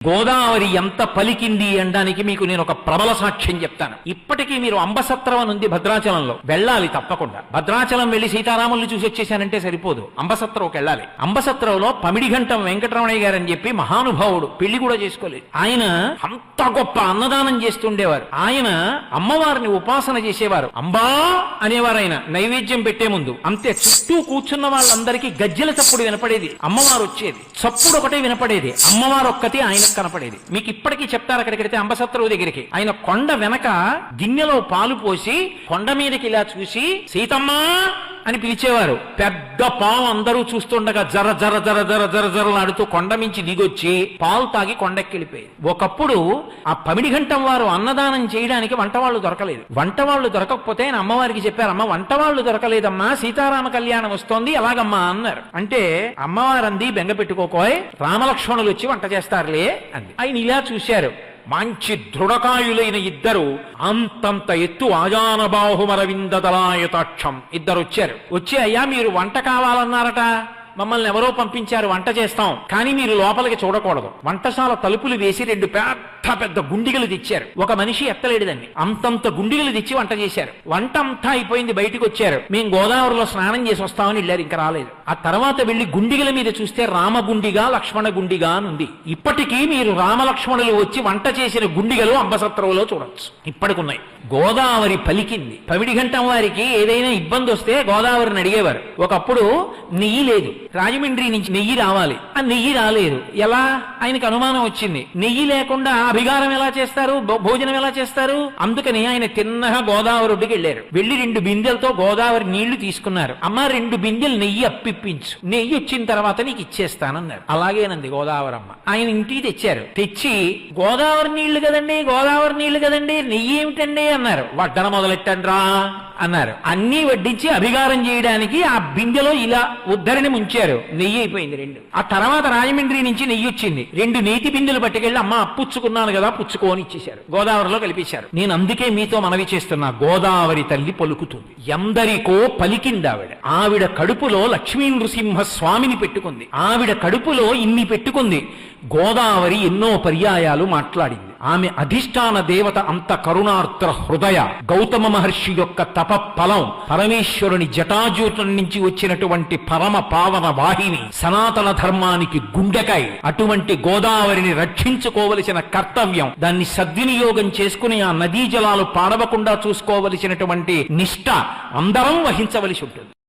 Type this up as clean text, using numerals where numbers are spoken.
గోదావరి ఎంత పలికింది అనడానికి మీకు నేను ఒక ప్రబల సాక్ష్యం చెప్తాను. ఇప్పటికీ మీరు అంబసత్రం అని ఉంది భద్రాచలంలో, వెళ్ళాలి తప్పకుండా. భద్రాచలం వెళ్లి సీతారాముల్ని చూసి వచ్చేసానంటే సరిపోదు, అంబసత్రంకి వెళ్ళాలి. అంబసత్రంలో పమిడిఘంటం వెంకటరమణయ్య గారు అని చెప్పి మహానుభావుడు, పెళ్లి కూడా చేసుకోలేదు. ఆయన అంత గొప్ప అన్నదానం చేస్తుండేవారు. ఆయన అమ్మవారిని ఉపాసన చేసేవారు. అంబా అనేవారు ఆయన నైవేద్యం పెట్టే ముందు. అంతే, చుట్టూ కూర్చున్న వాళ్ళందరికీ గజ్జెల చప్పుడు వినపడేది, అమ్మవారు వచ్చేది. చప్పుడు ఒకటే వినపడేది, అమ్మవారు ఒక్కటి ఆయన కనపడేది. మీకు ఇప్పటికీ చెప్తారు, అక్కడికి అంబసత్రవు దగ్గరికి ఆయన కొండ వెనక గిన్నెలో పాలు పోసి కొండ మీదకి ఇలా చూసి సీతమ్మా అని పిలిచేవారు. పెద్ద పాము అందరూ చూస్తుండగా జర జర జర జర జర జరలాడుతూ కొండ మించి దిగొచ్చి పాలు తాగి కొండెక్కిలిపోయేది. ఒకప్పుడు ఆ పమిడిఘంటం వారు అన్నదానం చేయడానికి వంటవాళ్లు దొరకలేదు. వంటవాళ్లు దొరకకపోతే ఆయన అమ్మవారికి చెప్పారు, అమ్మ వంటవాళ్లు దొరకలేదమ్మా, సీతారామ కళ్యాణం వస్తోంది, ఎలాగమ్మా అన్నారు. అంటే అమ్మవారు అంది, బెంగ పెట్టుకోకోయ్, రామలక్ష్మణులు వచ్చి వంట చేస్తారులే అంది. ఆయన ఇలా చూశారు, మంచి దృఢకాయులైన ఇద్దరు, అంతంత ఎత్తు ఆజానబాహుమరవిందదలాయతాక్షం ఇద్దరు వచ్చారు. వచ్చి, అయ్యా మీరు వంట కావాలన్నారట, మమ్మల్ని ఎవరో పంపించారు, వంట చేస్తాం, కానీ మీరు లోపలికి చూడకూడదు. వంటశాల తలుపులు వేసి 2 పెద్ద పెద్ద గుండిగలు తెచ్చారు. ఒక మనిషి ఎత్తలేడుదండి, అంతంత గుండిగలు తెచ్చి వంట చేశారు. వంట అంతా అయిపోయింది, బయటకు వచ్చారు. మేము గోదావరిలో స్నానం చేసి వస్తామని వెళ్ళారు, ఇంకా రాలేదు. ఆ తర్వాత వెళ్లి గుండిగల మీద చూస్తే రామగుండిగా లక్ష్మణ గుండిగా అని ఉంది. ఇప్పటికీ మీరు రామలక్ష్మణులు వచ్చి వంట చేసిన గుండిగలు అంబసత్రంలో చూడొచ్చు, ఇప్పటికున్నాయి. గోదావరి పలికింది. పమిడిఘంటం వారికి ఏదైనా ఇబ్బంది వస్తే గోదావరిని అడిగేవారు. ఒకప్పుడు నెయ్యి లేదు, రాజమండ్రి నుంచి నెయ్యి రావాలి, ఆ నెయ్యి రాలేదు. ఎలా? ఆయనకు అనుమానం వచ్చింది, నెయ్యి లేకుండా అభిగారం ఎలా చేస్తారు, భోజనం ఎలా చేస్తారు? అందుకని ఆయన తిన్నగా గోదావరి ఒడ్డుకి వెళ్ళారు. వెళ్లి 2 బిందెలతో గోదావరి నీళ్లు తీసుకున్నారు. అమ్మ 2 బిందెలు నెయ్యి అప్పిప్పించు, నెయ్యి వచ్చిన తర్వాత నీకు ఇచ్చేస్తానన్నారు. అలాగేనంది గోదావరమ్మ. ఆయన ఇంటికి తెచ్చారు. తెచ్చి గోదావరి నీళ్లు కదండి, గోదావరి నీళ్లు కదండి, నెయ్యి ఏమిటండి అన్నారు. వడ్డన మొదలెట్టండ్రా అన్నారు. అన్నీ వడ్డించి అభిగారం చేయడానికి ఆ బిందెలో ఇలా ఉద్ధరిని ముంచారు. నెయ్యి అయిపోయింది 2. ఆ తర్వాత రాజమండ్రి నుంచి నెయ్యి వచ్చింది. 2 నేతి బిందెలు పట్టుకెళ్ళి, అమ్మ అప్పుచ్చుకున్నాను కదా, పుచ్చుకోని ఇచ్చేశారు. గోదావరిలో కలిపేశారు. నేను అందుకే మీతో మనవి చేస్తున్నా, గోదావరి తల్లి పలుకుతుంది, ఎందరికో పలికింది ఆవిడ. ఆవిడ కడుపులో లక్ష్మీ నృసింహ స్వామిని పెట్టుకుంది. ఆవిడ కడుపులో ఇన్ని పెట్టుకుంది. గోదావరి ఎన్నో పర్యాయాలు మాట్లాడింది. ఆమె అధిష్టాన దేవత అంత కరుణార్ద్ర హృదయ, గౌతమ మహర్షి యొక్క తప ఫలం, పరమేశ్వరుని జటాజూటం నుంచి వచ్చినటువంటి పరమ పావన వాహిని, సనాతన ధర్మానికి గుండెకాయ. అటువంటి గోదావరిని రక్షించుకోవలసిన కర్తవ్యం, దాన్ని సద్వినియోగం చేసుకుని ఆ నదీ జలాలు పాడవకుండా చూసుకోవలసినటువంటి నిష్ఠ అందరం వహించవలసి ఉంటుంది.